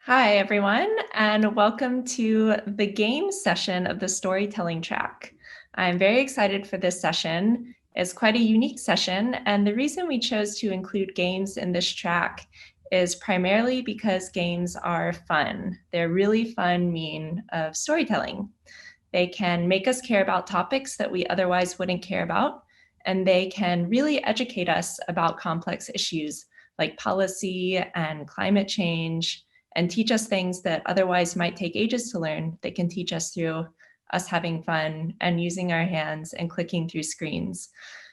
Hi, everyone, and welcome to the game session of the storytelling track. I'm very excited for this session. It's quite a unique session, and the reason we chose to include games in this track is primarily because games are fun. They're really fun mean of storytelling. They can make us care about topics that we otherwise wouldn't care about, and they can really educate us about complex issues like policy and climate change, and teach us things that otherwise might take ages to learn. They can teach us through us having fun and using our hands and clicking through screens.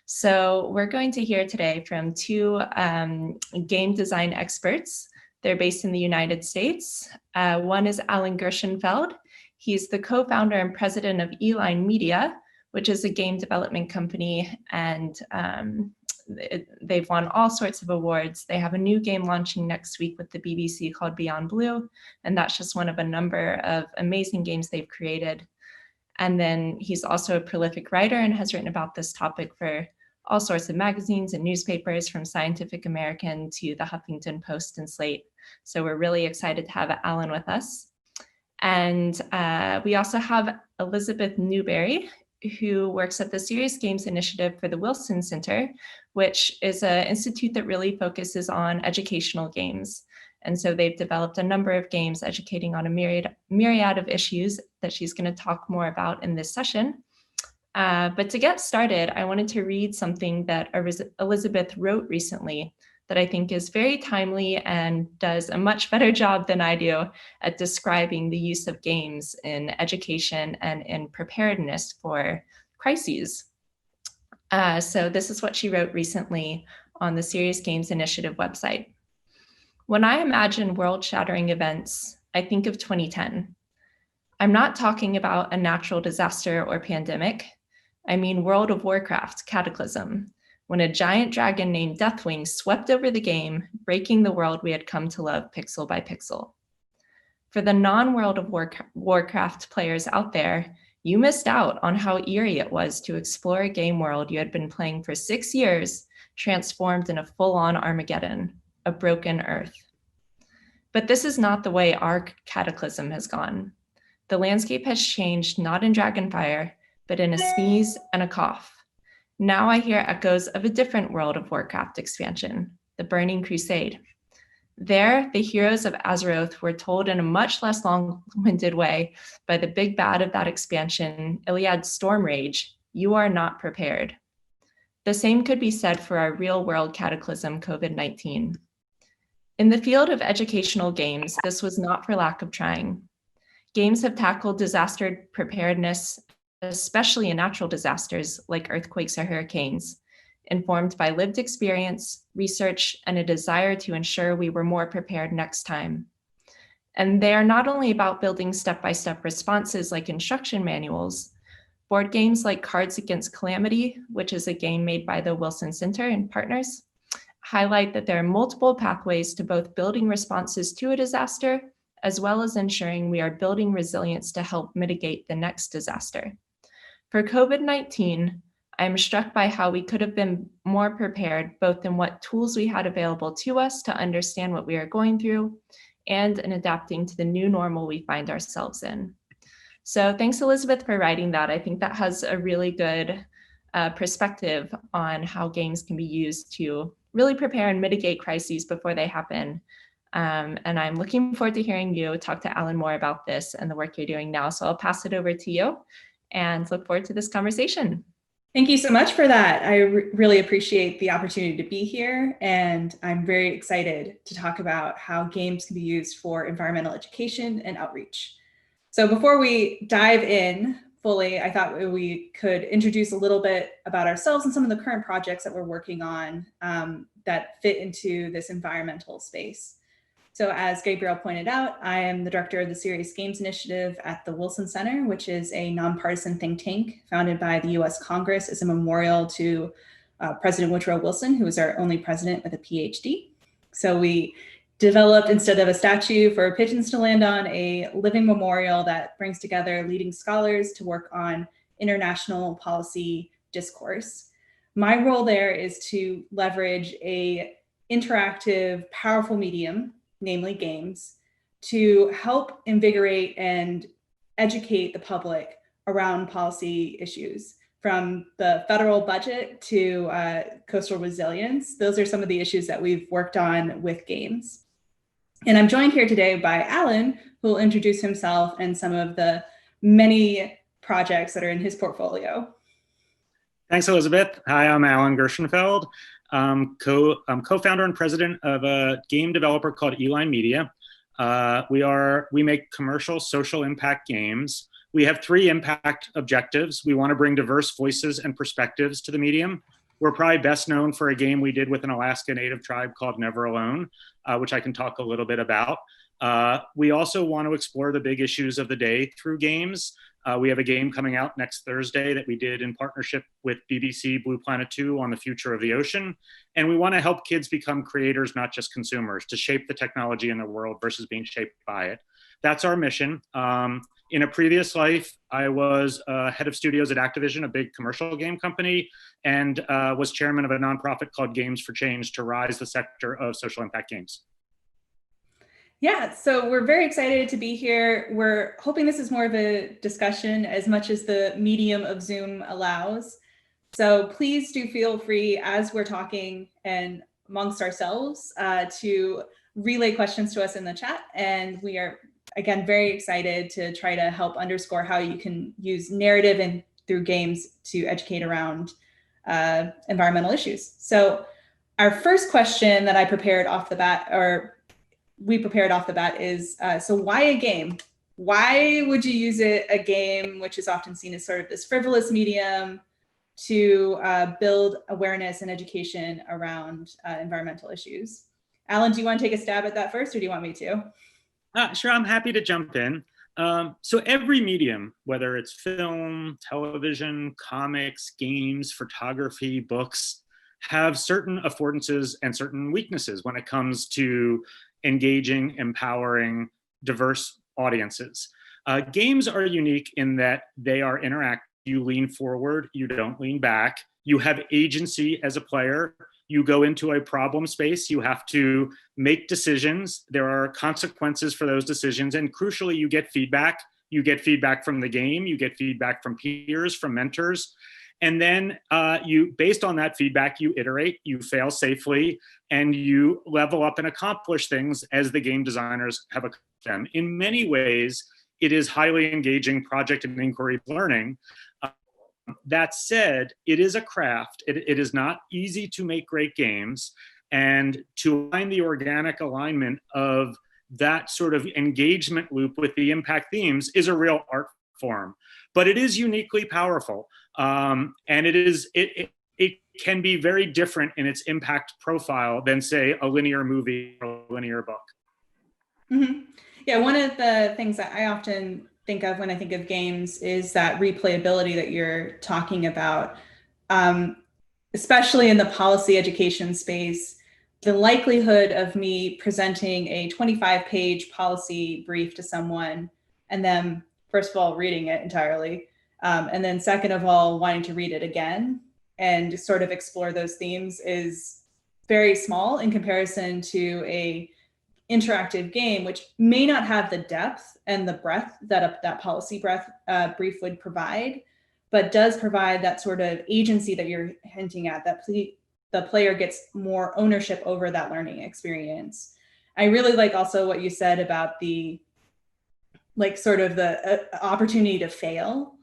So we're going to hear today from two game design experts. They're based in the United States. One is Alan Gershenfeld. He's the co-founder and president of Eline Media, which is a game development company, and they've won all sorts of awards. They have a new game launching next week with the BBC called Beyond Blue, and that's just one of a number of amazing games they've created. And then he's also a prolific writer and has written about this topic for all sorts of magazines and newspapers, from Scientific American to the Huffington Post and Slate. So we're really excited to have Alan with us. And we also have Elizabeth Newbury, who works at the Serious Games Initiative for the Wilson Center, which is an institute that really focuses on educational games. And so they've developed a number of games educating on a myriad of issues that she's going to talk more about in this session. But to get started, I wanted to read something that Elizabeth wrote recently that I think is very timely and does a much better job than I do at describing the use of games in education and in preparedness for crises. So this is what she wrote recently on the Serious Games Initiative website. When I imagine world-shattering events, I think of 2010. I'm not talking about a natural disaster or pandemic. I mean World of Warcraft cataclysm, when a giant dragon named Deathwing swept over the game, breaking the world we had come to love pixel by pixel. For the non-World of Warcraft players out there, you missed out on how eerie it was to explore a game world you had been playing for 6 years, transformed in a full-on Armageddon, a broken Earth. But this is not the way our cataclysm has gone. The landscape has changed not in Dragonfire, but in a sneeze and a cough. Now I hear echoes of a different World of Warcraft expansion, the Burning Crusade. There, the heroes of Azeroth were told in a much less long-winded way by the big bad of that expansion, Iliad's Stormrage, you are not prepared. The same could be said for our real-world cataclysm, COVID-19. In the field of educational games, this was not for lack of trying. Games have tackled disaster preparedness, especially in natural disasters like earthquakes or hurricanes, informed by lived experience, research, and a desire to ensure we were more prepared next time. And they are not only about building step-by-step responses like instruction manuals. Board games like Cards Against Calamity, which is a game made by the Wilson Center and partners, highlight that there are multiple pathways to both building responses to a disaster, as well as ensuring we are building resilience to help mitigate the next disaster. For COVID-19, I am struck by how we could have been more prepared, both in what tools we had available to us to understand what we are going through, and in adapting to the new normal we find ourselves in. So thanks, Elizabeth, for writing that. I think that has a really good perspective on how games can be used to really prepare and mitigate crises before they happen. And I'm looking forward to hearing you talk to Alan more about this and the work you're doing now. So I'll pass it over to you and look forward to this conversation. Thank you so much for that. I really appreciate the opportunity to be here, and I'm very excited to talk about how games can be used for environmental education and outreach. So before we dive in fully, I thought we could introduce a little bit about ourselves and some of the current projects that we're working on that fit into this environmental space. So as Gabriel pointed out, I am the director of the Serious Games Initiative at the Wilson Center, which is a nonpartisan think tank founded by the US Congress as a memorial to President Woodrow Wilson, who was our only president with a PhD. So we developed, instead of a statue for pigeons to land on, a living memorial that brings together leading scholars to work on international policy discourse. My role there is to leverage a interactive, powerful medium, namely games, to help invigorate and educate the public around policy issues, from the federal budget to coastal resilience. Those are some of the issues that we've worked on with games. And I'm joined here today by Alan, who will introduce himself and some of the many projects that are in his portfolio. Thanks, Elizabeth. Hi, I'm Alan Gershenfeld. I'm co-founder and president of a game developer called Eline Media. We make commercial social impact games. We have 3 impact objectives. We want to bring diverse voices and perspectives to the medium. We're probably best known for a game we did with an Alaska Native tribe called Never Alone, which I can talk a little bit about. We also want to explore the big issues of the day through games. We have a game coming out next Thursday that we did in partnership with BBC Blue Planet 2 on the future of the ocean. And we want to help kids become creators, not just consumers, to shape the technology in the world versus being shaped by it. That's our mission. In a previous life, I was head of studios at Activision, a big commercial game company, and was chairman of a nonprofit called Games for Change to rise the sector of social impact games. Yeah, so we're very excited to be here. We're hoping this is more of a discussion as much as the medium of Zoom allows. So please do feel free as we're talking and amongst ourselves to relay questions to us in the chat. And we are, again, very excited to try to help underscore how you can use narrative and through games to educate around environmental issues. So our first question that I prepared off the bat, or we prepared off the bat, is, so why a game? Why would you use a game, which is often seen as sort of this frivolous medium, to build awareness and education around environmental issues? Alan, do you want to take a stab at that first, or do you want me to? Sure, I'm happy to jump in. So every medium, whether it's film, television, comics, games, photography, books, have certain affordances and certain weaknesses when it comes to engaging, empowering diverse audiences. Games are unique in that they are interactive. You lean forward, you don't lean back. You have agency as a player. You go into a problem space, you have to make decisions. There are consequences for those decisions. And crucially, you get feedback. You get feedback from the game, you get feedback from peers, from mentors. And then based on that feedback, you iterate, you fail safely, and you level up and accomplish things as the game designers have accomplished them. In many ways, it is highly engaging project and inquiry learning. That said, it is a craft. It is not easy to make great games. And to find the organic alignment of that sort of engagement loop with the impact themes is a real art form. But it is uniquely powerful. And it can be very different in its impact profile than, say, a linear movie or a linear book. Mm-hmm. Yeah, one of the things that I often think of when I think of games is that replayability that you're talking about, especially in the policy education space. The likelihood of me presenting a 25-page policy brief to someone and then, first of all, reading it entirely, and then second of all, wanting to read it again and sort of explore those themes is very small in comparison to a interactive game, which may not have the depth and the breadth that that policy brief would provide, but does provide that sort of agency that you're hinting at, that the player gets more ownership over that learning experience. I really like also what you said about the, like, sort of the opportunity to fail,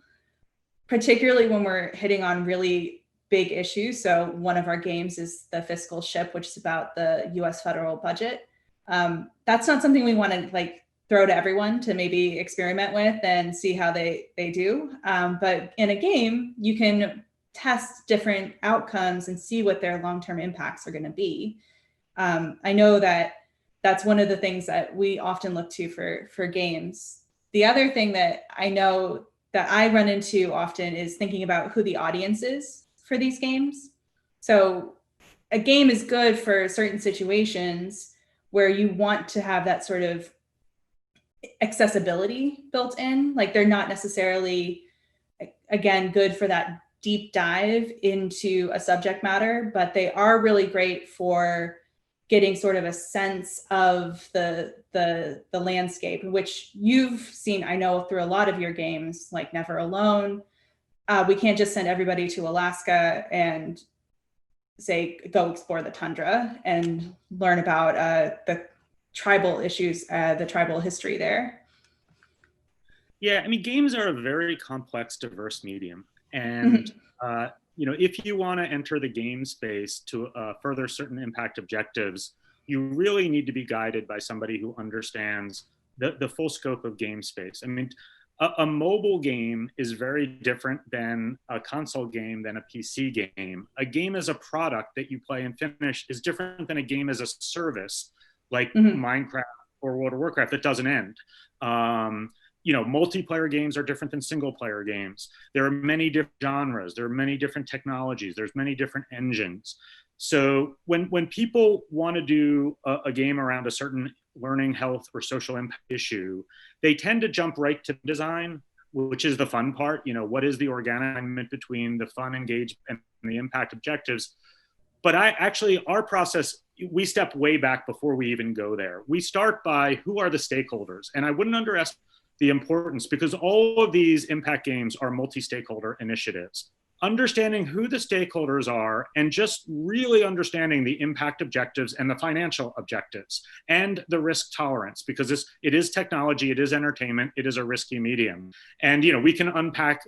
particularly when we're hitting on really big issues. So one of our games is the fiscal ship, which is about the US federal budget. That's not something we want to like throw to everyone to maybe experiment with and see how they do. But in a game, you can test different outcomes and see what their long-term impacts are going to be. I know that that's one of the things that we often look to for games. The other thing that I know that I run into often is thinking about who the audience is for these games. So a game is good for certain situations where you want to have that sort of accessibility built in. Like, they're not necessarily, again, good for that deep dive into a subject matter, but they are really great for getting sort of a sense of the landscape, which you've seen, I know, through a lot of your games, like Never Alone. We can't just send everybody to Alaska and say, go explore the tundra and learn about the tribal issues, the tribal history there. Yeah, I mean, games are a very complex, diverse medium. And, if you want to enter the game space to further certain impact objectives, you really need to be guided by somebody who understands the full scope of game space. I mean, a mobile game is very different than a console game, than a PC game. A game as a product that you play and finish is different than a game as a service, like Minecraft or World of Warcraft, that doesn't end. Multiplayer games are different than single player games. There are many different genres. There are many different technologies. There's many different engines. So when people want to do a game around a certain learning, health, or social impact issue, they tend to jump right to design, which is the fun part. What is the organic alignment between the fun, engagement, and the impact objectives? But our process, we step way back before we even go there. We start by who are the stakeholders? And I wouldn't underestimate the importance, because all of these impact games are multi-stakeholder initiatives. Understanding who the stakeholders are and just really understanding the impact objectives and the financial objectives and the risk tolerance, because it is technology, it is entertainment, it is a risky medium. And we can unpack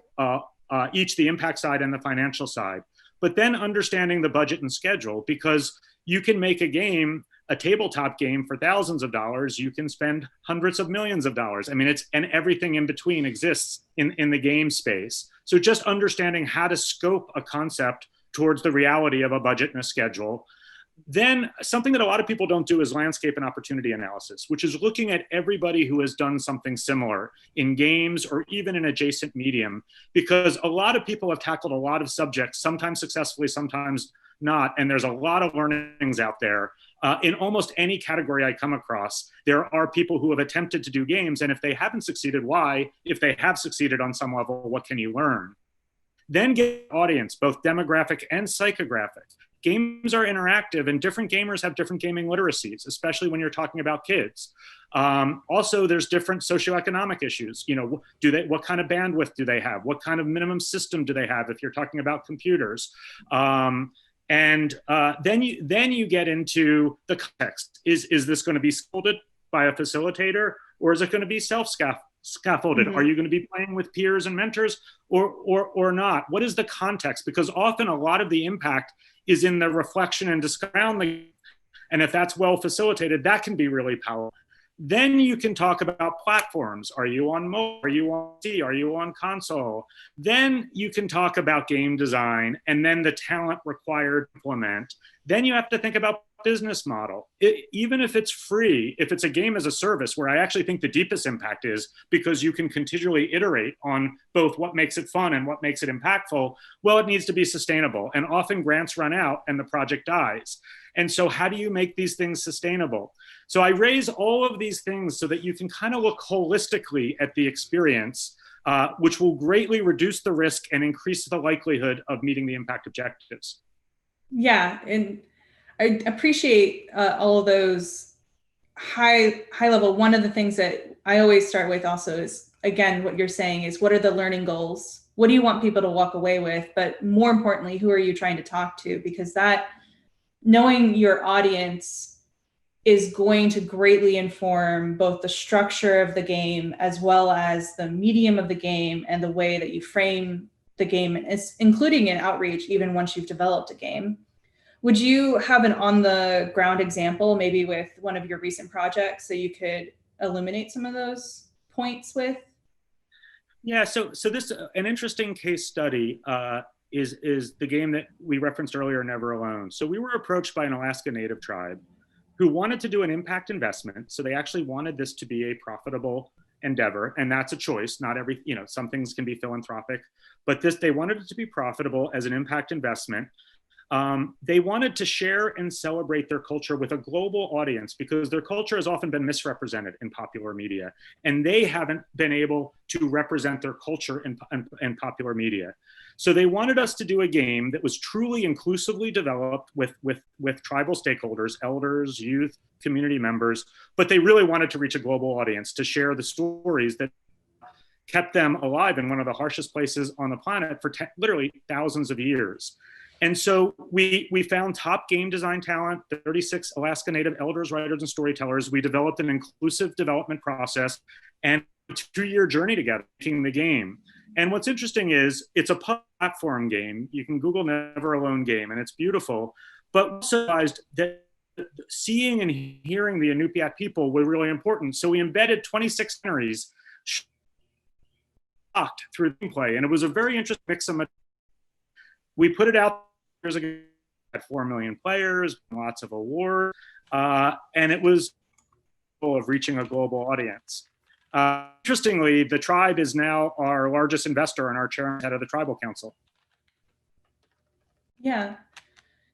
each the impact side and the financial side, but then understanding the budget and schedule, because you can make a tabletop game for thousands of dollars. You can spend hundreds of millions of dollars. I mean, and everything in between exists in the game space. So just understanding how to scope a concept towards the reality of a budget and a schedule. Then something that a lot of people don't do is landscape and opportunity analysis, which is looking at everybody who has done something similar in games or even in adjacent medium, because a lot of people have tackled a lot of subjects, sometimes successfully, sometimes not. And there's a lot of learnings out there. In almost any category I come across, there are people who have attempted to do games. And if they haven't succeeded, why? If they have succeeded on some level, what can you learn? Then get audience, both demographic and psychographic. Games are interactive, and different gamers have different gaming literacies, especially when you're talking about kids. Also, there's different socioeconomic issues. What kind of bandwidth do they have? What kind of minimum system do they have if you're talking about computers? Then you get into the context. Is this going to be scaffolded by a facilitator, or is it going to be self-scaffolded? Are you going to be playing with peers and mentors or not? What is the context? Because often a lot of the impact is in the reflection and discussion. And if that's well facilitated, that can be really powerful. Then you can talk about platforms. Are you on mobile? Are you on PC? Are you on console? Then you can talk about game design and then the talent required to implement. Then you have to think about business model. Even if it's free, if it's a game as a service, where I actually think the deepest impact is, because you can continually iterate on both what makes it fun and what makes it impactful, well, it needs to be sustainable. And often grants run out and the project dies. And so how do you make these things sustainable? So I raise all of these things so that you can kind of look holistically at the experience, which will greatly reduce the risk and increase the likelihood of meeting the impact objectives. Yeah, and I appreciate all of those high level. One of the things that I always start with also is, again, what you're saying is, what are the learning goals? What do you want people to walk away with? But more importantly, who are you trying to talk to? Because that, knowing your audience is going to greatly inform both the structure of the game as well as the medium of the game and the way that you frame the game, including in outreach, even once you've developed a game. Would you have an on the ground example, maybe with one of your recent projects, that you could illuminate some of those points with? Yeah, so this an interesting case study is the game that we referenced earlier, Never Alone. So we were approached by an Alaska Native tribe who wanted to do an impact investment. So they actually wanted this to be a profitable endeavor, and that's a choice. Not every, some things can be philanthropic, but they wanted it to be profitable as an impact investment. They wanted to share and celebrate their culture with a global audience because their culture has often been misrepresented in popular media, and they haven't been able to represent their culture in popular media. So they wanted us to do a game that was truly inclusively developed with tribal stakeholders, elders, youth, community members, but they really wanted to reach a global audience to share the stories that kept them alive in one of the harshest places on the planet for literally thousands of years. And so we found top game design talent, 36 Alaska Native elders, writers, and storytellers. We developed an inclusive development process and a 2-year journey together making the game. And what's interesting is it's a platform game. You can Google Never Alone game, and it's beautiful. But also realized that seeing and hearing the Inupiat people were really important. So we embedded 26 scenarios through the gameplay, and it was a very interesting mix of material. We put it out years ago at 4 million players, lots of awards, and it was of reaching a global audience. Interestingly, the tribe is now our largest investor and our chairman head of the tribal council. Yeah,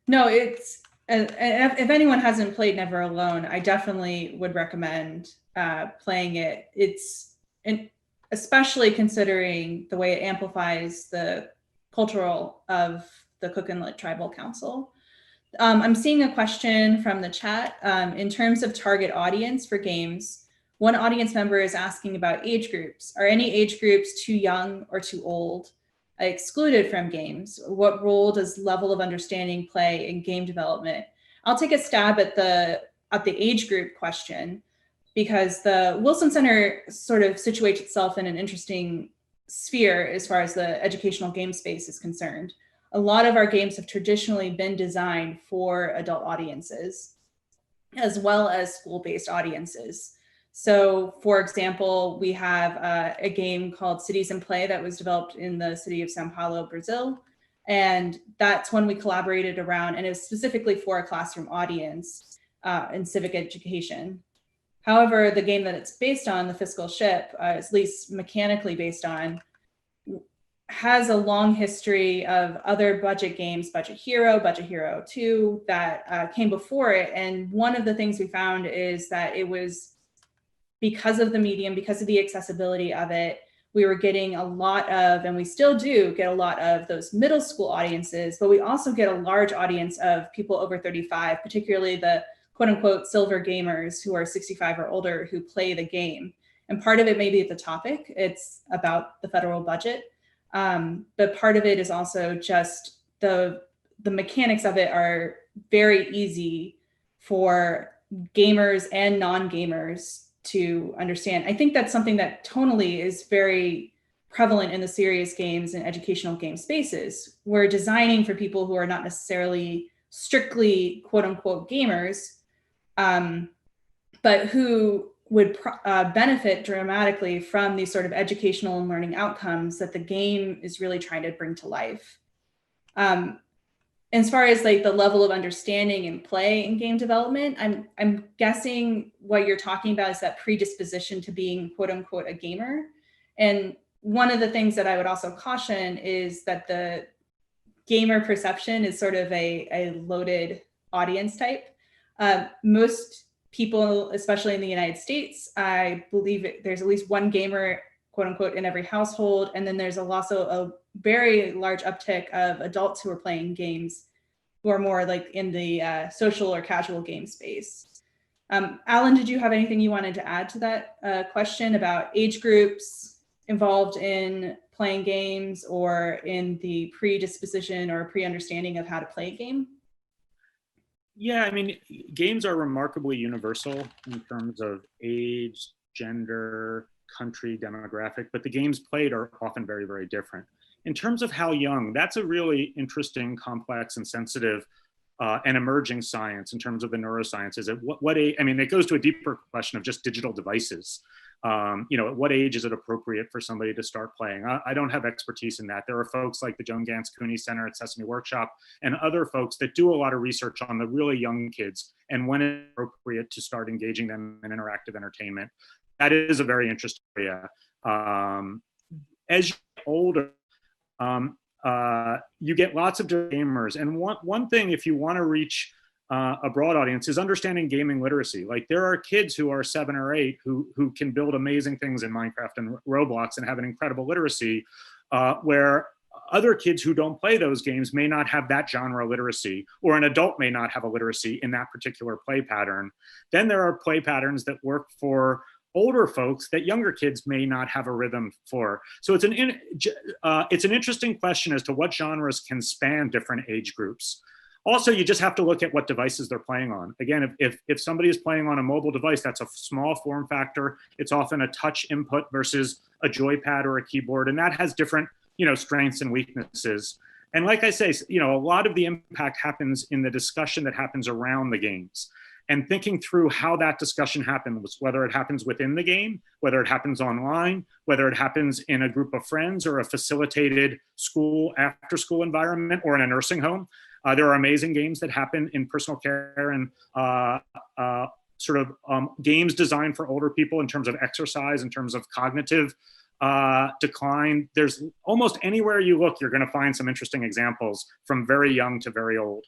no, it's, if anyone hasn't played Never Alone, I definitely would recommend playing it. Especially considering the way it amplifies the cultural of the Cook Inlet Tribal Council. I'm seeing a question from the chat. In terms of target audience for games, one audience member is asking about age groups. Are any age groups too young or too old excluded from games? What role does level of understanding play in game development? I'll take a stab at the age group question, because the Wilson Center sort of situates itself in an interesting sphere as far as the educational game space is concerned. A lot of our games have traditionally been designed for adult audiences, as well as school-based audiences. So for example, we have a game called Cities in Play that was developed in the city of Sao Paulo, Brazil. And that's one we collaborated around, and it was specifically for a classroom audience in civic education. However, the game that it's based on, The Fiscal Ship, at least mechanically based on, has a long history of other budget games, Budget Hero 2, that came before it. And one of the things we found is that it was, because of the medium, because of the accessibility of it, we were getting a lot of, and we still do get a lot of, those middle school audiences, but we also get a large audience of people over 35, particularly the quote unquote silver gamers who are 65 or older who play the game. And part of it may be the topic, it's about the federal budget, but part of it is also just the mechanics of it are very easy for gamers and non-gamers to understand. I think that's something that tonally is very prevalent in the serious games and educational game spaces. We're designing for people who are not necessarily strictly quote unquote gamers, but who would benefit dramatically from these sort of educational and learning outcomes that the game is really trying to bring to life. As far as like the level of understanding and play in game development, I'm guessing what you're talking about is that predisposition to being quote unquote a gamer. And one of the things that I would also caution is that the gamer perception is sort of a loaded audience type. Most people, especially in the United States, I believe there's at least one gamer, quote unquote, in every household. And then there's also a very large uptick of adults who are playing games who are more like in the social or casual game space. Alan, did you have anything you wanted to add to that question about age groups involved in playing games or in the predisposition or pre-understanding of how to play a game? Yeah, I mean, games are remarkably universal in terms of age, gender, country, demographic, but the games played are often very, very different. In terms of how young, that's a really interesting, complex, and sensitive and emerging science in terms of the neurosciences. At what age, I mean, it goes to a deeper question of just digital devices. You know, at what age is it appropriate for somebody to start playing? I don't have expertise in that. There are folks like the Joan Gans Cooney Center at Sesame Workshop and other folks that do a lot of research on the really young kids and when it's appropriate to start engaging them in interactive entertainment. That is a very interesting area. As you get older, you get lots of gamers. And one thing, if you want to reach a broad audience, is understanding gaming literacy. Like, there are kids who are 7 or 8 who can build amazing things in Minecraft and Roblox and have an incredible literacy, where other kids who don't play those games may not have that genre literacy, or an adult may not have a literacy in that particular play pattern. Then there are play patterns that work for older folks that younger kids may not have a rhythm for. So it's an interesting question as to what genres can span different age groups. Also, you just have to look at what devices they're playing on. Again, if somebody is playing on a mobile device, that's a small form factor. It's often a touch input versus a joypad or a keyboard, and that has different, strengths and weaknesses. And like I say, a lot of the impact happens in the discussion that happens around the games, and thinking through how that discussion happens, whether it happens within the game, whether it happens online, whether it happens in a group of friends or a facilitated school, after school environment, or in a nursing home. There are amazing games that happen in personal care and games designed for older people in terms of exercise, in terms of cognitive decline. There's almost anywhere you look, you're going to find some interesting examples from very young to very old.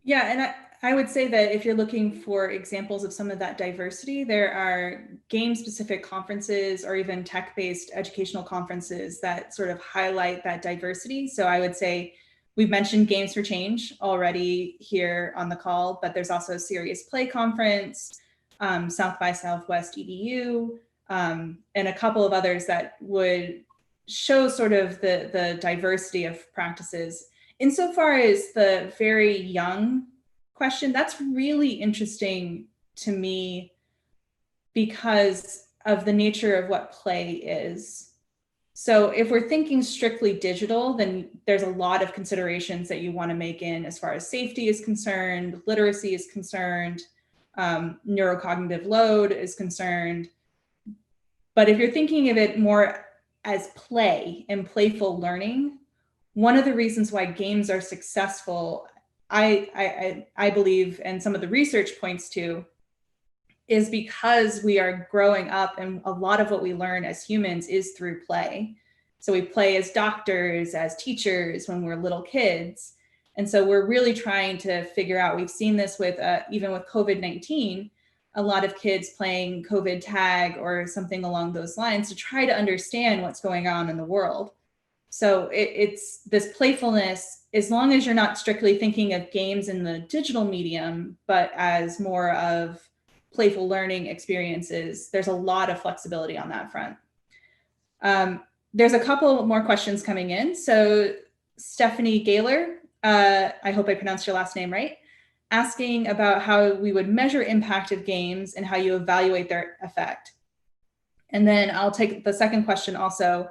Yeah, and I would say that if you're looking for examples of some of that diversity, there are game-specific conferences or even tech-based educational conferences that sort of highlight that diversity. So I would say we've mentioned Games for Change already here on the call, but there's also Serious Play Conference, South by Southwest EDU, and a couple of others that would show sort of the diversity of practices. Insofar as the very young question, that's really interesting to me because of the nature of what play is. So if we're thinking strictly digital, then there's a lot of considerations that you want to make in as far as safety is concerned, literacy is concerned, neurocognitive load is concerned. But if you're thinking of it more as play and playful learning, one of the reasons why games are successful, I believe, and some of the research points to, is because we are growing up and a lot of what we learn as humans is through play. So we play as doctors, as teachers when we're little kids. And so we're really trying to figure out, we've seen this with, even with COVID-19, a lot of kids playing COVID tag or something along those lines to try to understand what's going on in the world. So it's this playfulness, as long as you're not strictly thinking of games in the digital medium, but as more of playful learning experiences, there's a lot of flexibility on that front. There's a couple more questions coming in. So Stephanie Gaylor, I hope I pronounced your last name right, asking about how we would measure impact of games and how you evaluate their effect. And then I'll take the second question also.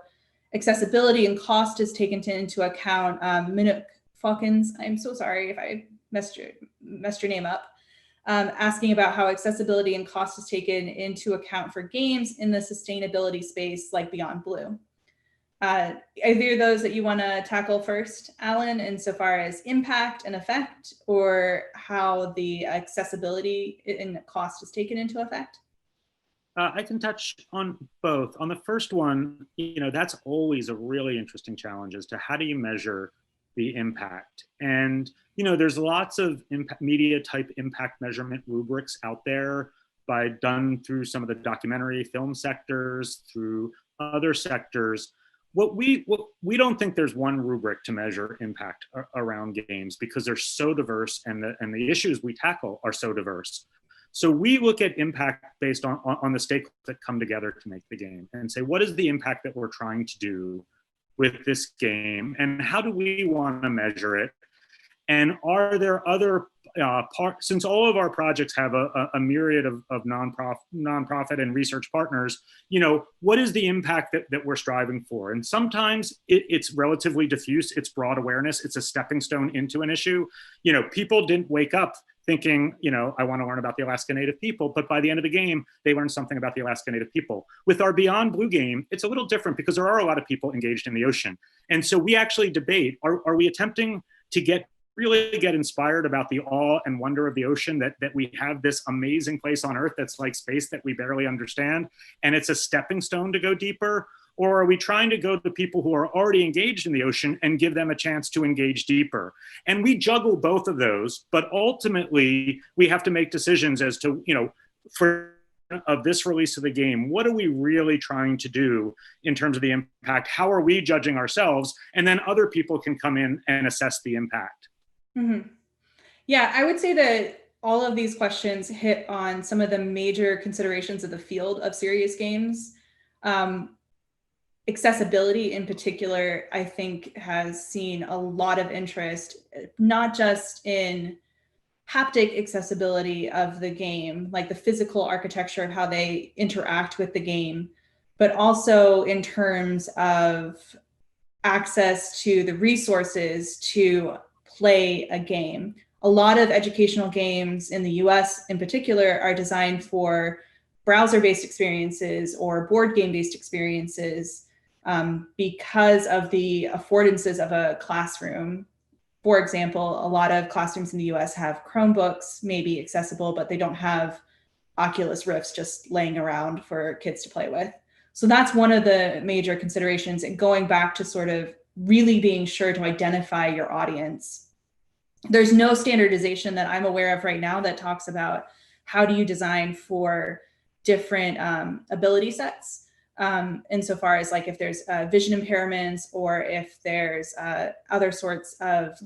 Accessibility and cost is taken into account. Minuk Falcons, I'm so sorry if I messed your name up, asking about how accessibility and cost is taken into account for games in the sustainability space like Beyond Blue. Either of those that you want to tackle first, Alan, insofar as impact and effect, or how the accessibility and cost is taken into effect? I can touch on both. On the first one, that's always a really interesting challenge as to how do you measure the impact. And, there's lots of media type impact measurement rubrics out there done through some of the documentary film sectors, through other sectors. We don't think there's one rubric to measure impact around games because they're so diverse and the issues we tackle are so diverse. So we look at impact based on the stakeholders that come together to make the game and say, what is the impact that we're trying to do with this game and how do we want to measure it? And are there other parts, since all of our projects have a myriad of nonprofit and research partners, what is the impact that we're striving for? And sometimes it's relatively diffuse, it's broad awareness, it's a stepping stone into an issue. People didn't wake up thinking, I want to learn about the Alaska Native people, but by the end of the game, they learned something about the Alaska Native people. With our Beyond Blue game, it's a little different because there are a lot of people engaged in the ocean. And so we actually debate, are we attempting to really get inspired about the awe and wonder of the ocean, that we have this amazing place on Earth that's like space that we barely understand, and it's a stepping stone to go deeper? Or are we trying to go to people who are already engaged in the ocean and give them a chance to engage deeper? And we juggle both of those, but ultimately we have to make decisions as to, for of this release of the game, what are we really trying to do in terms of the impact? How are we judging ourselves? And then other people can come in and assess the impact. Mm-hmm. Yeah, I would say that all of these questions hit on some of the major considerations of the field of serious games. Accessibility in particular, I think, has seen a lot of interest, not just in haptic accessibility of the game, like the physical architecture of how they interact with the game, but also in terms of access to the resources to play a game. A lot of educational games in the US in particular are designed for browser-based experiences or board game-based experiences because of the affordances of a classroom. For example, a lot of classrooms in the US have Chromebooks, maybe accessible, but they don't have Oculus Rifts just laying around for kids to play with. So that's one of the major considerations, and going back to sort of really being sure to identify your audience. There's no standardization that I'm aware of right now that talks about how do you design for different ability sets. Insofar as like if there's vision impairments or if there's other sorts of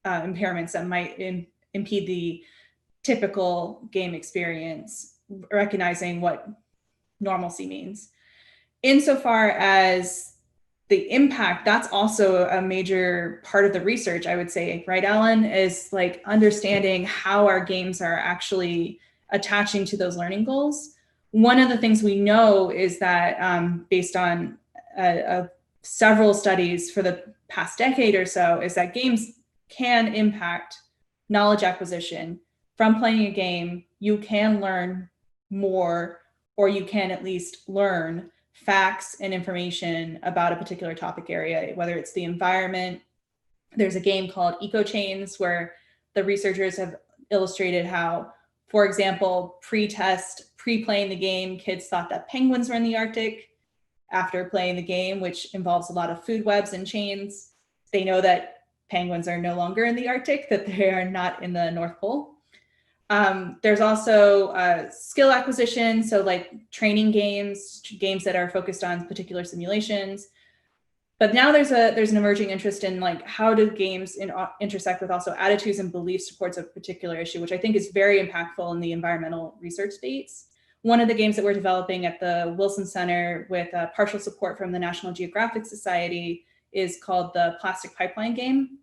impairments that might impede the typical game experience, recognizing what normalcy means. Insofar as the impact, that's also a major part of the research, I would say, right, Alan, is like understanding how our games are actually attaching to those learning goals. One of the things we know is that based on several studies for the past decade or so, is that games can impact knowledge acquisition. From playing a game, you can learn more, or you can at least learn facts and information about a particular topic area, whether it's the environment. There's a game called Eco Chains where the researchers have illustrated how, for example, pre-playing the game, kids thought that penguins were in the Arctic. After playing the game, which involves a lot of food webs and chains, they know that penguins are no longer in the Arctic, that they are not in the North Pole. There's also skill acquisition, so like training games that are focused on particular simulations. But now there's an emerging interest in like how do games intersect with also attitudes and beliefs towards a particular issue, which I think is very impactful in the environmental research space. One of the games that we're developing at the Wilson Center with partial support from the National Geographic Society is called the Plastic Pipeline game.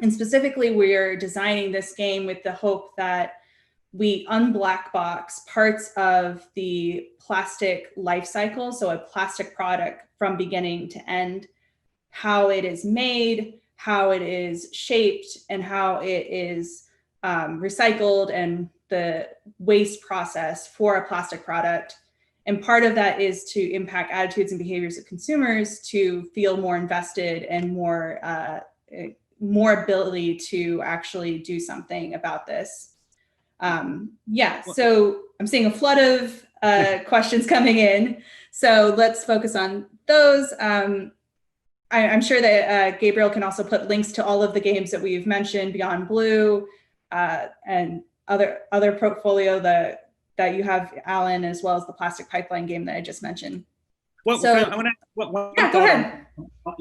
And specifically, we're designing this game with the hope that we unblack box parts of the plastic life cycle, so a plastic product from beginning to end, how it is made, how it is shaped, and how it is recycled, and the waste process for a plastic product. And part of that is to impact attitudes and behaviors of consumers to feel more invested and more ability to actually do something about this. So I'm seeing a flood of questions coming in. So let's focus on those. I'm sure that Gabriel can also put links to all of the games that we've mentioned, Beyond Blue, and other portfolio that you have, Alan, as well as the Plastic Pipeline game that I just mentioned. Well, so I want to go ahead.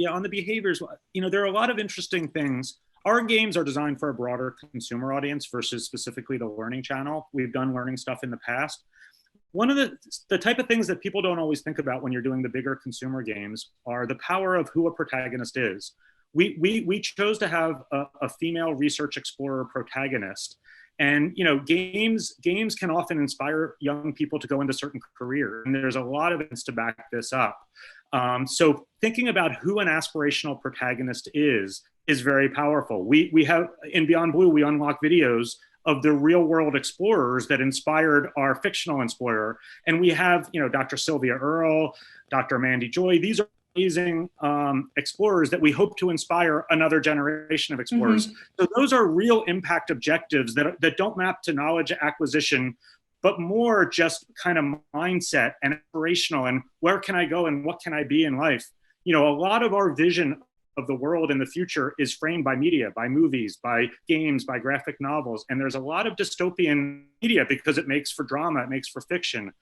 On the behaviors, there are a lot of interesting things. Our games are designed for a broader consumer audience versus specifically the learning channel. We've done learning stuff in the past. One of the type of things that people don't always think about when you're doing the bigger consumer games are the power of who a protagonist is. We chose to have a female research explorer protagonist. And games can often inspire young people to go into certain careers, and there's a lot of evidence to back this up. So thinking about who an aspirational protagonist is very powerful. We have in Beyond Blue, we unlock videos of the real world explorers that inspired our fictional explorer, and we have Dr. Sylvia Earle, Dr. Mandy Joy. These are amazing explorers that we hope to inspire another generation of explorers. Mm-hmm. So those are real impact objectives that don't map to knowledge acquisition but more just kind of mindset and aspirational and where can I go and what can I be in life. You know, a lot of our vision of the world in the future is framed by media, by movies, by games, by graphic novels. And there's a lot of dystopian media because it makes for drama, it makes for fiction.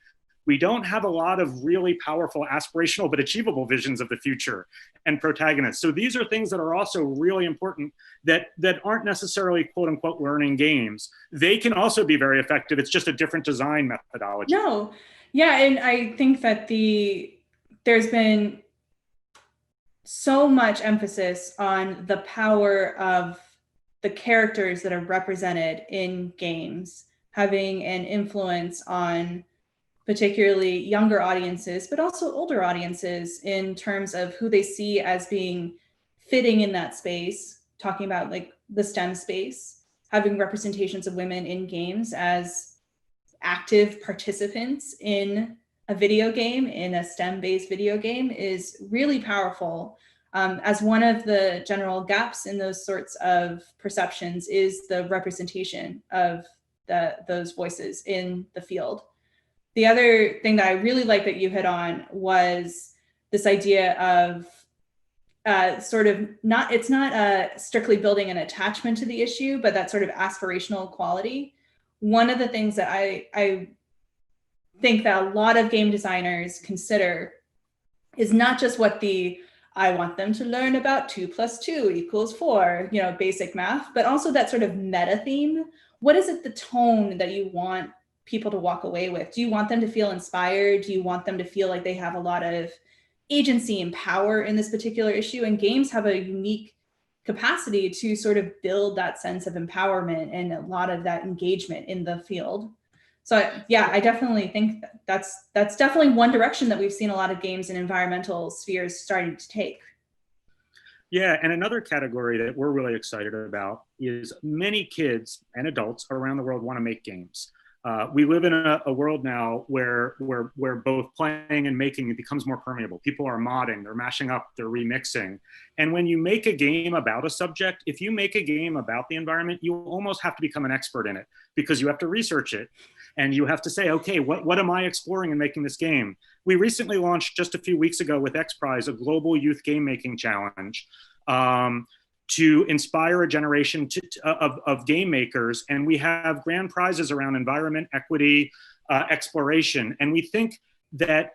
We don't have a lot of really powerful, aspirational, but achievable visions of the future and protagonists. So these are things that are also really important that aren't necessarily quote unquote learning games. They can also be very effective. It's just a different design methodology. No, yeah, and I think that there's been so much emphasis on the power of the characters that are represented in games having an influence on particularly younger audiences, but also older audiences in terms of who they see as being fitting in that space, talking about like the STEM space, having representations of women in games as active participants in a video game, in a STEM-based video game, is really powerful. As one of the general gaps in those sorts of perceptions is the representation of those voices in the field. The other thing that I really like that you hit on was this idea of it's not strictly building an attachment to the issue, but that sort of aspirational quality. One of the things that I think that a lot of game designers consider is not just what I want them to learn about 2 + 2 = 4, you know, basic math, but also that sort of meta theme. What is it, the tone that you want people to walk away with? Do you want them to feel inspired? Do you want them to feel like they have a lot of agency and power in this particular issue? And games have a unique capacity to sort of build that sense of empowerment and a lot of that engagement in the field. So yeah, I definitely think that's definitely one direction that we've seen a lot of games in environmental spheres starting to take. Yeah, and another category that we're really excited about is many kids and adults around the world want to make games. We live in a world now where both playing and making, it becomes more permeable. People are modding, they're mashing up, they're remixing. And when you make a game about a subject, if you make a game about the environment, you almost have to become an expert in it because you have to research it. And you have to say, okay, what am I exploring in making this game? We recently launched just a few weeks ago with X Prize, a global youth game making challenge to inspire a generation of game makers. And we have grand prizes around environment, equity, exploration. And we think that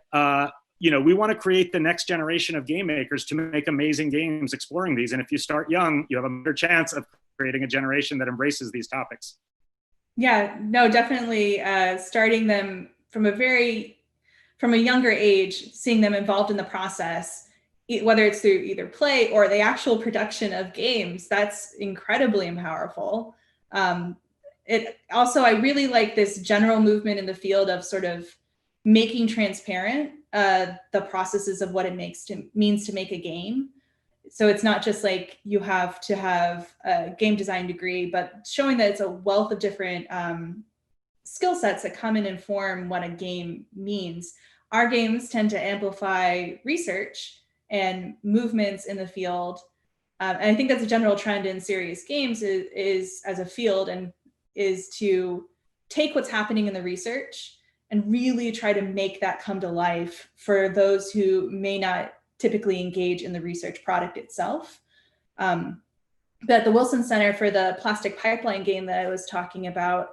we want to create the next generation of game makers to make amazing games exploring these. And if you start young, you have a better chance of creating a generation that embraces these topics. Yeah, no, definitely starting them from a younger age, seeing them involved in the process, whether it's through either play or the actual production of games, that's incredibly powerful. It also, I really like this general movement in the field of sort of making transparent the processes of what it means to make a game. So it's not just like you have to have a game design degree, but showing that it's a wealth of different skill sets that come and inform what a game means. Our games tend to amplify research and movements in the field. And I think that's a general trend in serious games is as a field, and is to take what's happening in the research and really try to make that come to life for those who may not typically engage in the research product itself. But the Wilson Center for the Plastic Pipeline game that I was talking about,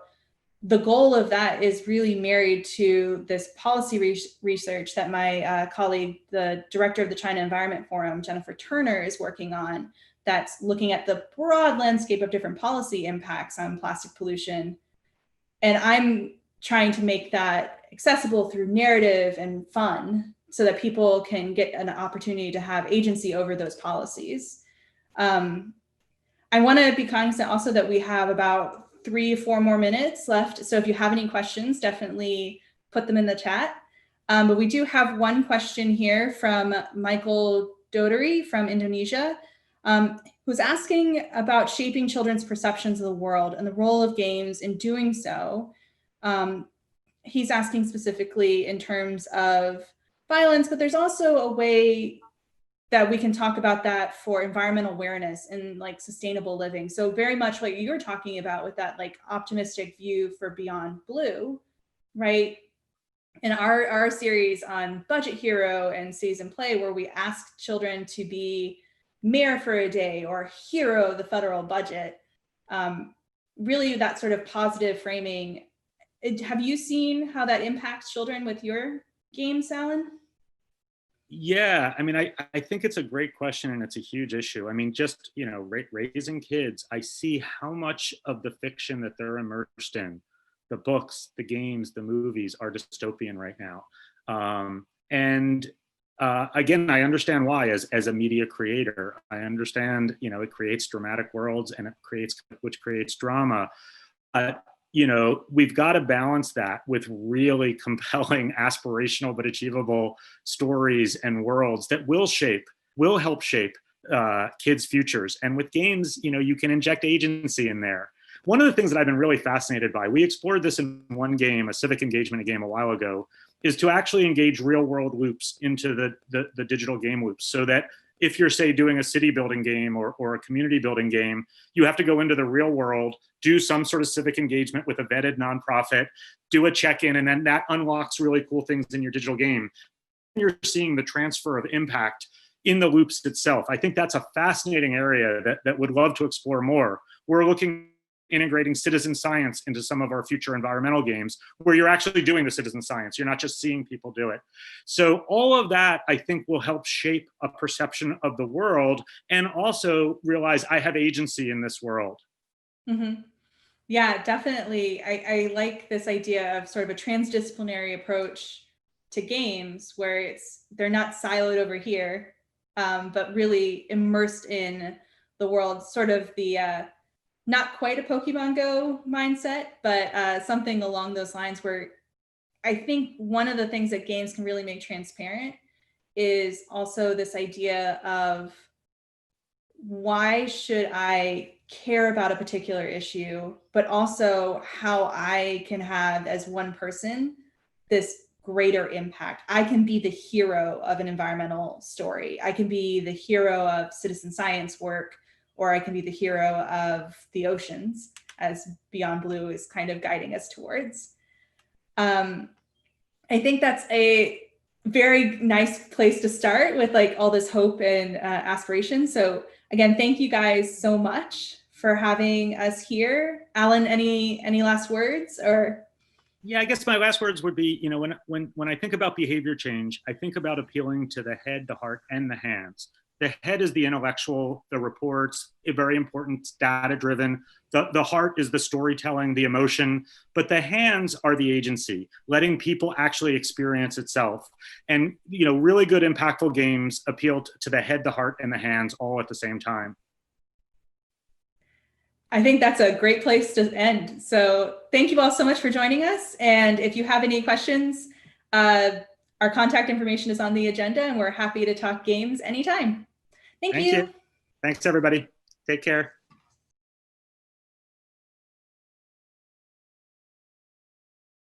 the goal of that is really married to this policy research that my colleague, the director of the China Environment Forum, Jennifer Turner, is working on, that's looking at the broad landscape of different policy impacts on plastic pollution. And I'm trying to make that accessible through narrative and fun so that people can get an opportunity to have agency over those policies. I want to be cognizant also that we have about 3 or 4 more minutes left. So if you have any questions, definitely put them in the chat. But we do have one question here from Michael Doderi from Indonesia, who's asking about shaping children's perceptions of the world and the role of games in doing so. He's asking specifically in terms of violence, but there's also a way that we can talk about that for environmental awareness and like sustainable living. So very much what you're talking about with that like optimistic view for Beyond Blue, right? In our series on Budget Hero and Cities in Play, where we ask children to be mayor for a day or hero of the federal budget, really that sort of positive framing. Have you seen how that impacts children with your games, Alan? Yeah, I mean, I think it's a great question and it's a huge issue. I mean, just, you know, raising kids, I see how much of the fiction that they're immersed in, the books, the games, the movies are dystopian right now. Again, I understand why as a media creator. I understand, you know, it creates dramatic worlds and which creates drama. You know, we've got to balance that with really compelling, aspirational, but achievable stories and worlds that will help shape kids' futures. And with games, you know, you can inject agency in there. One of the things that I've been really fascinated by, we explored this in one game, a civic engagement game a while ago, is to actually engage real world loops into the digital game loops, so that if you're, say, doing a city building game or a community building game, you have to go into the real world, do some sort of civic engagement with a vetted nonprofit, do a check-in, and then that unlocks really cool things in your digital game. You're seeing the transfer of impact in the loops itself. I think that's a fascinating area that would love to explore more. We're looking integrating citizen science into some of our future environmental games where you're actually doing the citizen science. You're not just seeing people do it. So all of that, I think, will help shape a perception of the world and also realize I have agency in this world. Mm-hmm. Yeah, definitely. I like this idea of sort of a transdisciplinary approach to games where they're not siloed over here, but really immersed in the world, sort of the not quite a Pokemon Go mindset, but something along those lines, where I think one of the things that games can really make transparent is also this idea of, why should I care about a particular issue, but also how I can have, as one person, this greater impact. I can be the hero of an environmental story. I can be the hero of citizen science work, or I can be the hero of the oceans, as Beyond Blue is kind of guiding us towards. I think that's a very nice place to start with, like, all this hope and aspiration. So again, thank you guys so much for having us here. Alan, any last words? Or yeah, I guess my last words would be, you know, when I think about behavior change, I think about appealing to the head, the heart, and the hands. The head is the intellectual, the reports, very important, data-driven. The heart is the storytelling, the emotion, but the hands are the agency, letting people actually experience itself. And, you know, really good, impactful games appeal to the head, the heart, and the hands all at the same time. I think that's a great place to end. So thank you all so much for joining us. And if you have any questions, our contact information is on the agenda, and we're happy to talk games anytime. Thank you. Thanks, everybody. Take care.